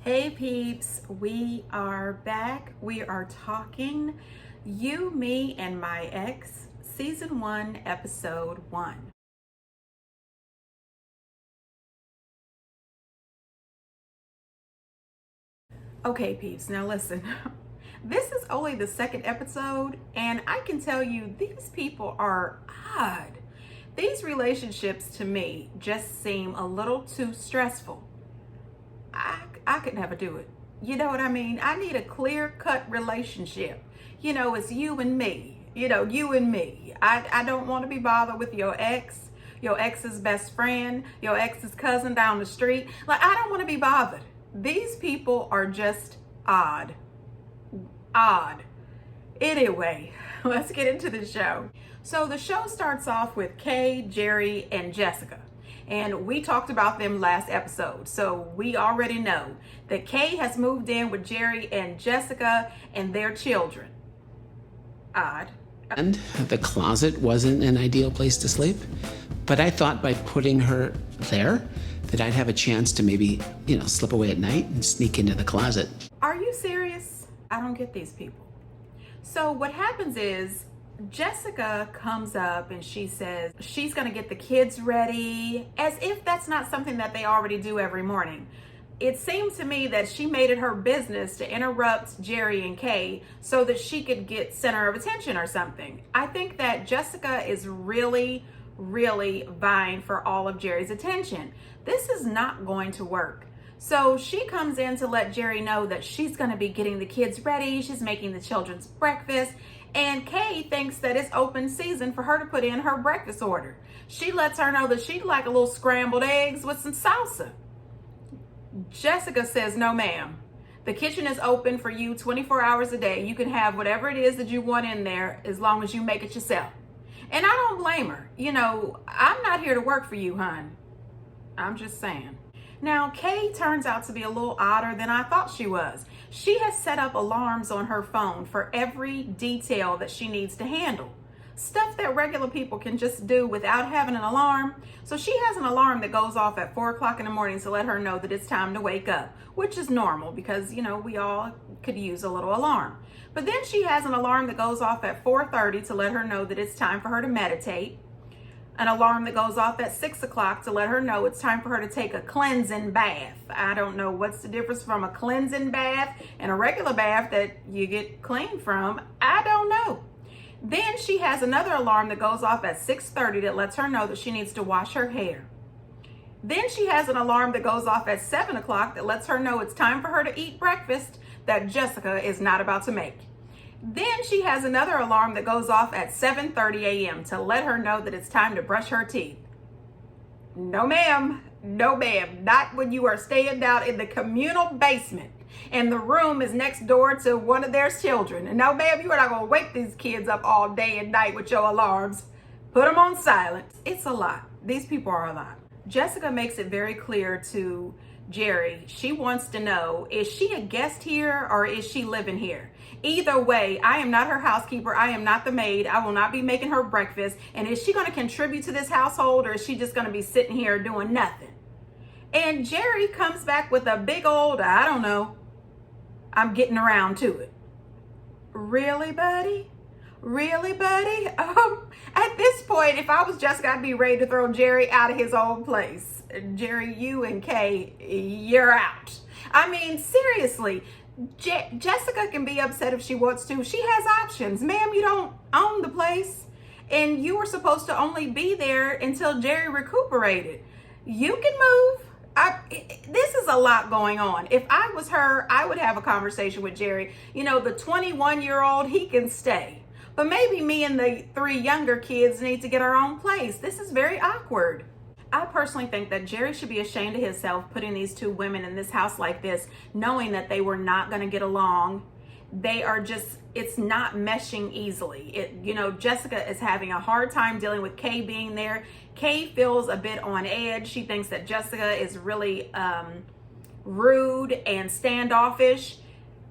Hey peeps, we are back. We are talking You, Me, and My Ex, Season 1, Episode 1. Okay peeps, now listen. This is only the second episode, and I can tell you these people are odd. These relationships to me just seem a little too stressful. I could never do it. You know what I mean? I need a clear-cut relationship. You know, it's you and me. You and me. I don't want to be bothered with your ex's best friend, your ex's cousin down the street. Like, I don't want to be bothered. These people are just odd. Odd. Anyway, let's get into the show. So the show starts off with Kay, Jerry, and Jessica. And we talked about them last episode. So we already know that Kay has moved in with Jerry and Jessica and their children. Odd. And the closet wasn't an ideal place to sleep. But I thought by putting her there that I'd have a chance to maybe, slip away at night and sneak into the closet. Are you serious? I don't get these people. So what happens is Jessica comes up and she says she's going to get the kids ready, as if that's not something that they already do every morning. It seemed to me that she made it her business to interrupt Jerry and Kay so that she could get center of attention or something. I think that Jessica is really vying for all of Jerry's attention. This is not going to work. So she comes in to let Jerry know that she's going to be getting the kids ready. She's making the children's breakfast. And Kay thinks that it's open season for her to put in her breakfast order. She lets her know that she'd like a little scrambled eggs with some salsa. Jessica says, no ma'am. The kitchen is open for you 24 hours a day. You can have whatever it is that you want in there as long as you make it yourself. And I don't blame her. I'm not here to work for you, hon. I'm just saying. Now, Kay turns out to be a little odder than I thought she was. She has set up alarms on her phone for every detail that she needs to handle. Stuff that regular people can just do without having an alarm. So she has an alarm that goes off at 4 o'clock in the morning to let her know that it's time to wake up, which is normal because, we all could use a little alarm. But then she has an alarm that goes off at 4:30 to let her know that it's time for her to meditate. An alarm that goes off at 6 o'clock to let her know it's time for her to take a cleansing bath. I don't know what's the difference from a cleansing bath and a regular bath that you get clean from. I don't know. Then she has another alarm that goes off at 6:30 that lets her know that she needs to wash her hair. Then she has an alarm that goes off at 7 o'clock that lets her know it's time for her to eat breakfast that Jessica is not about to make. Then she has another alarm that goes off at 7:30 a.m. to let her know that it's time to brush her teeth. No ma'am, not when you are staying down in the communal basement and the room is next door to one of their children. And no ma'am, you are not gonna wake these kids up all day and night with your alarms. Put them on silent. It's a lot. These people are a lot. Jessica makes it very clear to Jerry, she wants to know, is she a guest here or is she living here? Either way, I am not her housekeeper. I am not the maid. I will not be making her breakfast. And is she going to contribute to this household or is she just going to be sitting here doing nothing? And Jerry comes back with a big old, I don't know, I'm getting around to it. Really, buddy? Really, buddy? At this point, if I was Jessica, I'd be ready to throw Jerry out of his own place. Jerry, you and Kay, you're out. I mean, seriously, Jessica can be upset if she wants to. She has options. Ma'am, you don't own the place. And you were supposed to only be there until Jerry recuperated. You can move. This is a lot going on. If I was her, I would have a conversation with Jerry. The 21-year-old, he can stay. But maybe me and the 3 younger kids need to get our own place. This is very awkward. I personally think that Jerry should be ashamed of himself putting these 2 women in this house like this, knowing that they were not going to get along. They are just, it's not meshing easily. Jessica is having a hard time dealing with Kay being there. Kay feels a bit on edge. She thinks that Jessica is really rude and standoffish.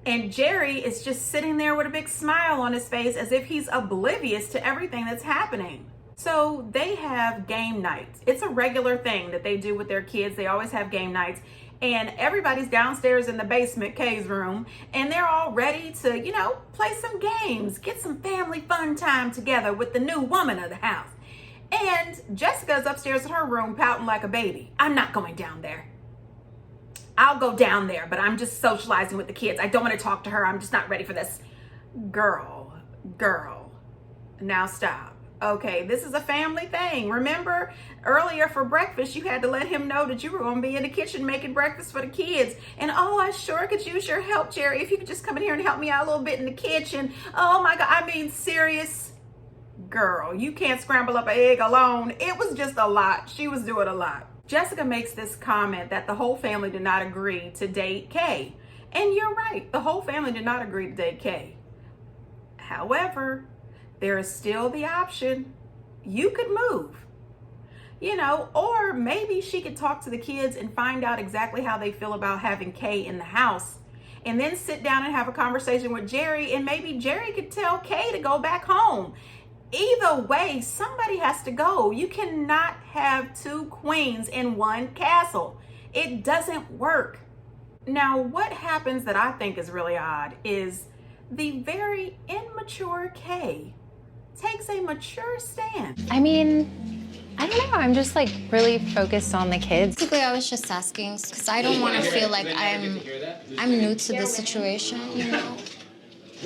And Jerry is just sitting there with a big smile on his face as if he's oblivious to everything that's happening. So they have game nights. It's a regular thing that they do with their kids. They always have game nights. And everybody's downstairs in the basement, Kay's room, and they're all ready to, you know, play some games, get some family fun time together with the new woman of the house. And Jessica's upstairs in her room pouting like a baby. I'm not going down there. I'll go down there, but I'm just socializing with the kids. I don't want to talk to her. I'm just not ready for this. Girl, now stop. Okay, this is a family thing. Remember earlier for breakfast, you had to let him know that you were going to be in the kitchen making breakfast for the kids. And oh, I sure could use your help, Jerry. If you could just come in here and help me out a little bit in the kitchen. Oh my God, I mean, serious. Girl, you can't scramble up an egg alone. It was just a lot. She was doing a lot. Jessica makes this comment that the whole family did not agree to date Kay. And you're right, the whole family did not agree to date Kay. However, there is still the option you could move, you know, or maybe she could talk to the kids and find out exactly how they feel about having Kay in the house, and then sit down and have a conversation with Jerry, and maybe Jerry could tell Kay to go back home. Either way, somebody has to go. You cannot have two queens in one castle. It doesn't work. Now, what happens that I think is really odd is the very immature Kay takes a mature stand. I mean, I don't know. I'm just like really focused on the kids. Basically, I was just asking because I don't want to feel like I'm new to the situation, you know.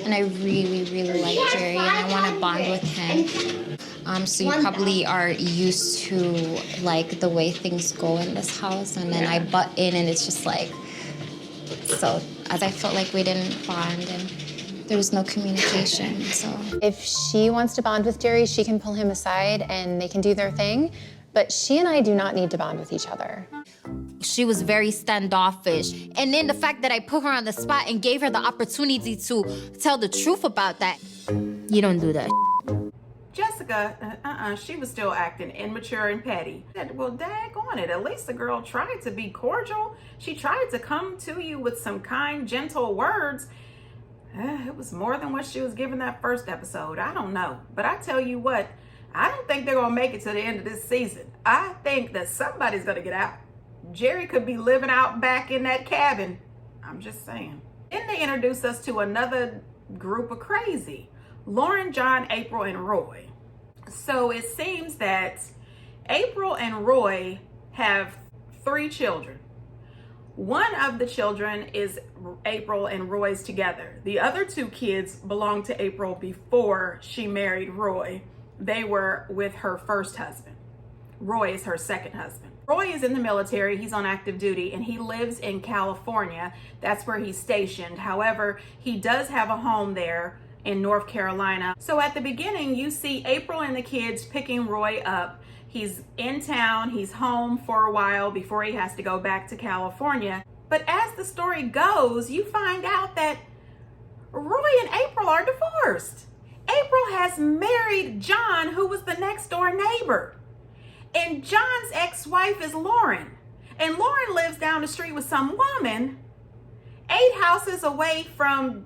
And I really, really like Jerry, and I want to bond with him. So you probably are used to like the way things go in this house, and then I butt in, and it's just like, so as I felt like we didn't bond, and there was no communication. So If she wants to bond with Jerry, she can pull him aside and they can do their thing. But she and I do not need to bond with each other. she was very standoffish. And then the fact that I put her on the spot and gave her the opportunity to tell the truth about that, you don't do that. Jessica, she was still acting immature and petty. Well, daggone it, at least the girl tried to be cordial. She tried to come to you with some kind, gentle words. It was more than what she was given that first episode. I don't know. But I tell you what, I don't think they're going to make it to the end of this season. I think that somebody's going to get out. Jerry could be living out back in that cabin. I'm just saying. Then they introduce us to another group of crazy. Lauren, John, April, and Roy. So it seems that April and Roy have 3 children. One of the children is April and Roy's together. The other 2 kids belonged to April before she married Roy. They were with her first husband. Roy is her second husband. Roy is in the military. He's on active duty and he lives in California. That's where he's stationed. However, he does have a home there in North Carolina. So at the beginning, you see April and the kids picking Roy up. He's in town, he's home for a while before he has to go back to California. But as the story goes, you find out that Roy and April are divorced. April has married John, who was the next door neighbor. And John's ex-wife is Lauren. And Lauren lives down the street with some woman 8 houses away from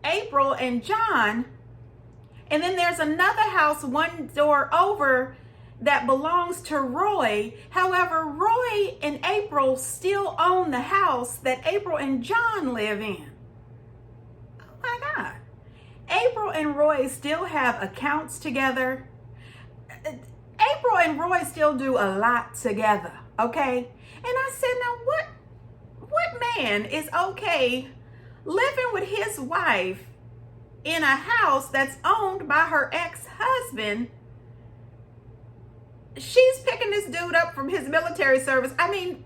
April and John. And then there's another house 1 door over that belongs to Roy. However, Roy and April still own the house that April and John live in. Oh my God. April and Roy still have accounts together. April and Roy still do a lot together, okay? And I said, now what man is okay living with his wife in a house that's owned by her ex-husband? She's picking this dude up from his military service. I mean,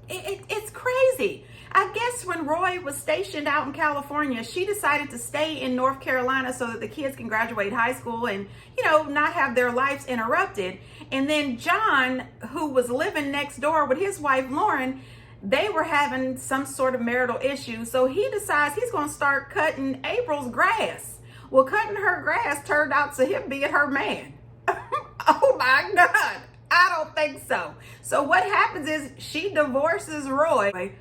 it's crazy. I guess when Roy was stationed out in California, she decided to stay in North Carolina so that the kids can graduate high school and, you know, not have their lives interrupted. And then John, who was living next door with his wife, Lauren, they were having some sort of marital issue. So he decides he's going to start cutting April's grass. Well, cutting her grass turned out to him being her man. Oh my God. I don't think so. So what happens is she divorces Roy.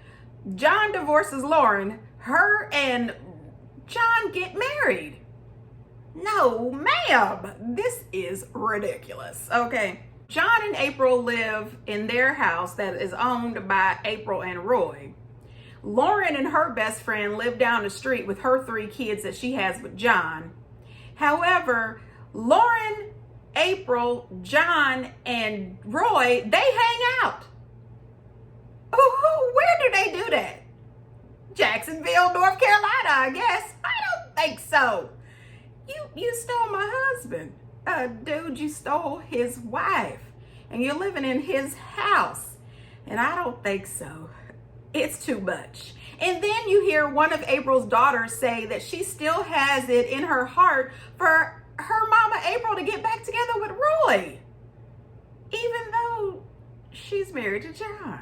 John divorces Lauren. Her and John get married. No, ma'am. This is ridiculous. Okay. John and April live in their house that is owned by April and Roy. Lauren and her best friend live down the street with her 3 kids that she has with John. However, Lauren, April, John, and Roy, they hang out. Where do they do that? Jacksonville, North Carolina, I guess. I don't think so. You stole my husband. Dude, you stole his wife. And you're living in his house. And I don't think so. It's too much. And then you hear one of April's daughters say that she still has it in her heart for her mama April to get back together with Roy, even though she's married to John.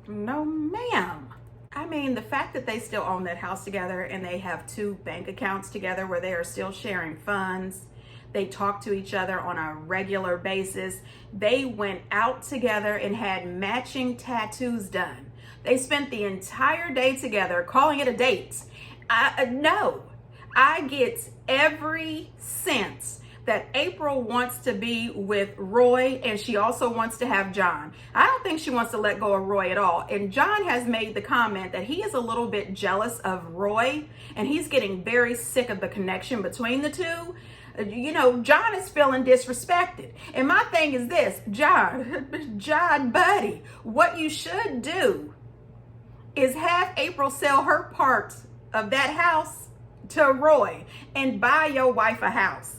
No, ma'am. I mean, the fact that they still own that house together and they have 2 bank accounts together where they are still sharing funds. They talk to each other on a regular basis. They went out together and had matching tattoos done. They spent the entire day together, calling it a date. No, I get every sense that April wants to be with Roy, and she also wants to have John. I don't think she wants to let go of Roy at all. And John has made the comment that he is a little bit jealous of Roy, and he's getting very sick of the connection between the two. You know, John is feeling disrespected. And my thing is this, John, buddy, what you should do is have April sell her part of that house to Roy and buy your wife a house.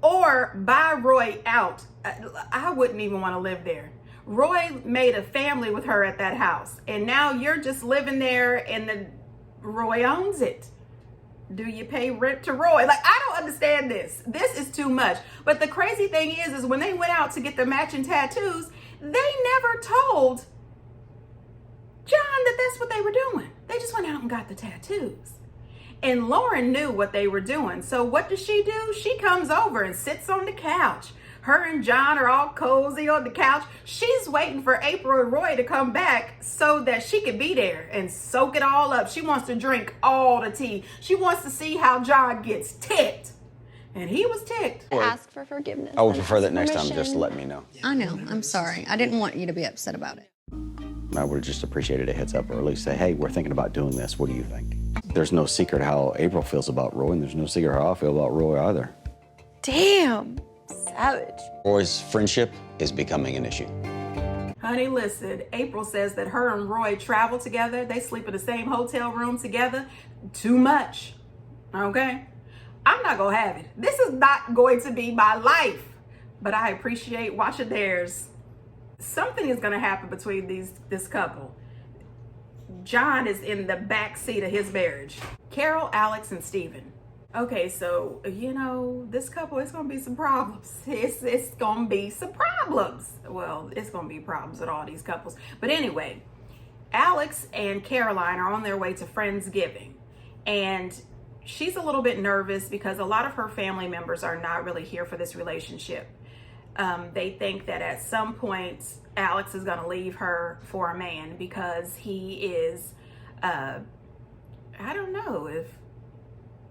Or buy Roy out. I wouldn't even want to live there. Roy made a family with her at that house. And now you're just living there and Roy owns it. Do you pay rent to Roy? Like, I don't understand this. This is too much. But the crazy thing is when they went out to get the matching tattoos, they never told John that that's what they were doing. They just went out and got the tattoos. And Lauren knew what they were doing. So what does she do? She comes over and sits on the couch. Her and John are all cozy on the couch. She's waiting for April and Roy to come back so that she could be there and soak it all up. She wants to drink all the tea. She wants to see how John gets ticked. And he was ticked. Ask for forgiveness. I would prefer that next time just let me know. I know. I'm sorry. I didn't want you to be upset about it. I would have just appreciated a heads up, or at least say, hey, we're thinking about doing this. What do you think? There's no secret how April feels about Roy, and there's no secret how I feel about Roy either. Damn. Savage. Roy's friendship is becoming an issue. Honey, listen, April says that her and Roy travel together. They sleep in the same hotel room together. Too much. Okay? I'm not going to have it. This is not going to be my life. But I appreciate watching theirs. Something is going to happen between this couple. John is in the back seat of his marriage. Carol, Alex, and Steven. Okay, so, you know, this couple, it's going to be some problems. It's going to be some problems. Well, it's going to be problems with all these couples. But anyway, Alex and Caroline are on their way to Friendsgiving. And she's a little bit nervous because a lot of her family members are not really here for this relationship. They think that at some point, Alex is going to leave her for a man because he is, I don't know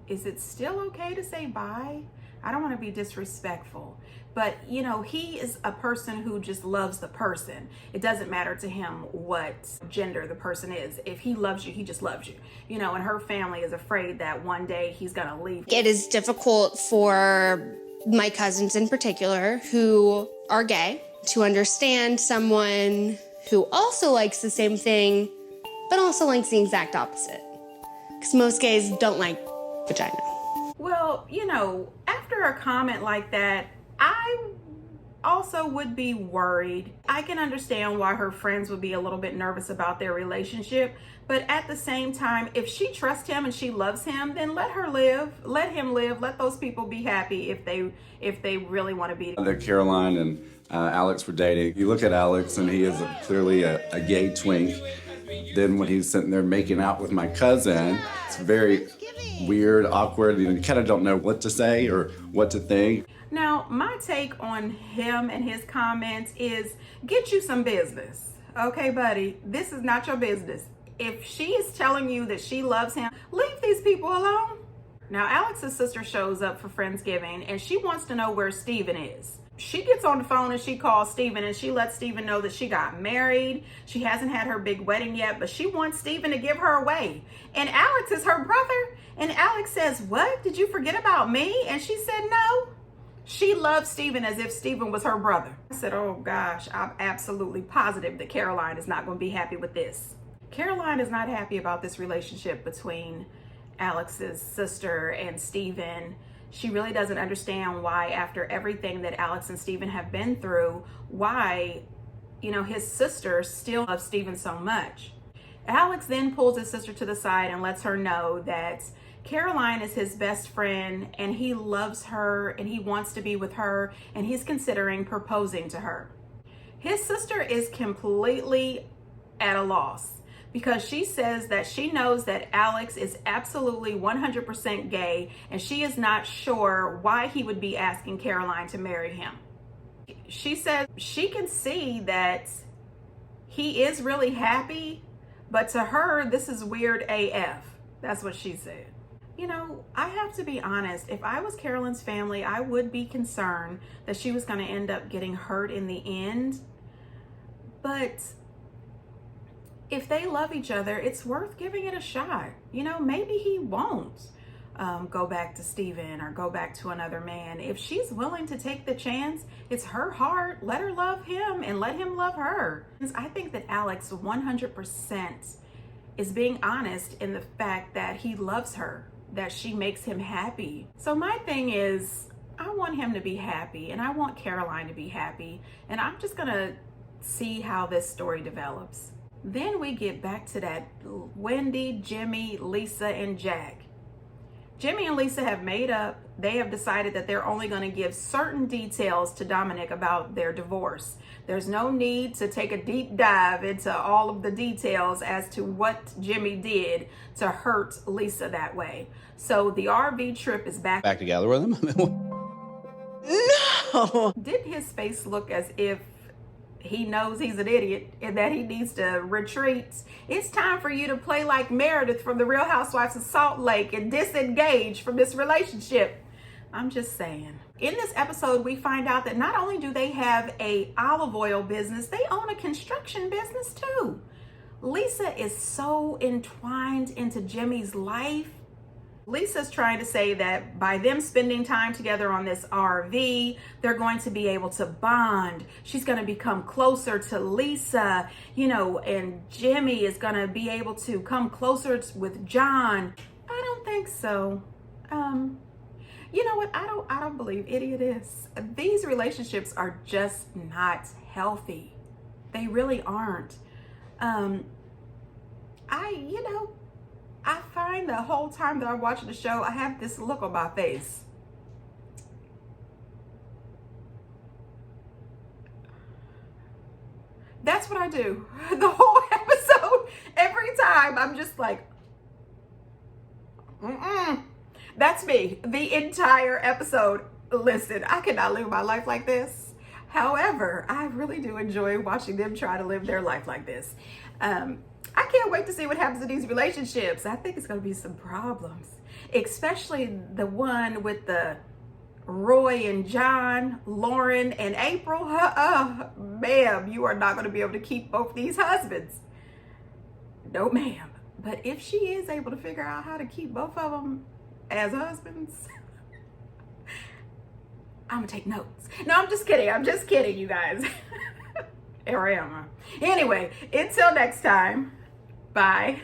is it still okay to say bye? I don't want to be disrespectful, but you know, he is a person who just loves the person. It doesn't matter to him what gender the person is. If he loves you, he just loves you. You know, and her family is afraid that one day he's going to leave. It is difficult for my cousins in particular who are gay to understand someone who also likes the same thing, but also likes the exact opposite. Because most gays don't like vagina. Well, you know, after a comment like that, I also would be worried. I can understand why her friends would be a little bit nervous about their relationship, but at the same time, if she trusts him and she loves him, then let her live, let him live, let those people be happy if they really want to be. That Caroline and Alex were dating. You look at Alex and he is clearly a gay twink. Then when he's sitting there making out with my cousin, it's very weird, awkward. You kind of don't know what to say or what to think. Now, my take on him and his comments is get you some business. Okay, buddy, this is not your business. If she is telling you that she loves him, leave these people alone. Now, Alex's sister shows up for Friendsgiving and she wants to know where Steven is. she gets on the phone and she calls Steven and she lets Steven know that she got married. She hasn't had her big wedding yet, but she wants Steven to give her away. And Alex is her brother. And Alex says, what? Did you forget about me? And she said, no. She loves Steven as if Steven was her brother. I said, oh gosh, I'm absolutely positive that Caroline is not going to be happy with this. Caroline is not happy about this relationship between Alex's sister and Steven. She really doesn't understand why, after everything that Alex and Steven have been through, why, you know, his sister still loves Steven so much. Alex then pulls his sister to the side and lets her know that Caroline is his best friend and he loves her and he wants to be with her and he's considering proposing to her. His sister is completely at a loss because she says that she knows that Alex is absolutely 100% gay and she is not sure why he would be asking Caroline to marry him. She says she can see that he is really happy, but to her, this is weird AF. That's what she said. You know, I have to be honest, if I was Carolyn's family, I would be concerned that she was going to end up getting hurt in the end. But if they love each other, it's worth giving it a shot. You know, maybe he won't go back to Steven or go back to another man. If she's willing to take the chance, it's her heart. Let her love him and let him love her. I think that Alex 100% is being honest in the fact that he loves her, that she makes him happy. So my thing is, I want him to be happy and I want Caroline to be happy. And I'm just gonna see how this story develops. Then we get back to that Wendy, Jimmy, Lisa, and Jack. Jimmy and Lisa have made up. They have decided that they're only going to give certain details to Dominic about their divorce. There's no need to take a deep dive into all of the details as to what Jimmy did to hurt Lisa that way. So the RV trip is back together with him? No! Did his face look as if he knows he's an idiot and that he needs to retreat? It's time for you to play like Meredith from the Real Housewives of Salt Lake and disengage from this relationship. I'm just saying. In this episode, we find out that not only do they have a olive oil business, they own a construction business too. Lisa is so entwined into Jimmy's life. Lisa's trying to say that by them spending time together on this RV, they're going to be able to bond. She's going to become closer to Lisa, you know, and Jimmy is going to be able to come closer with John. I don't think so. You know what? I don't believe any of this. These relationships are just not healthy. They really aren't. I find the whole time that I'm watching the show, I have this look on my face. That's what I do. The whole episode, every time, I'm just like, That's me, the entire episode. Listen, I cannot live my life like this. However, I really do enjoy watching them try to live their life like this. I can't wait to see what happens in these relationships. I think it's going to be some problems, especially the one with the Roy and John, Lauren and April. Ma'am, you are not going to be able to keep both these husbands. No, ma'am. But if she is able to figure out how to keep both of them as husbands, I'm going to take notes. No, I'm just kidding. I'm just kidding, you guys. Here I am. Anyway, until next time. Bye.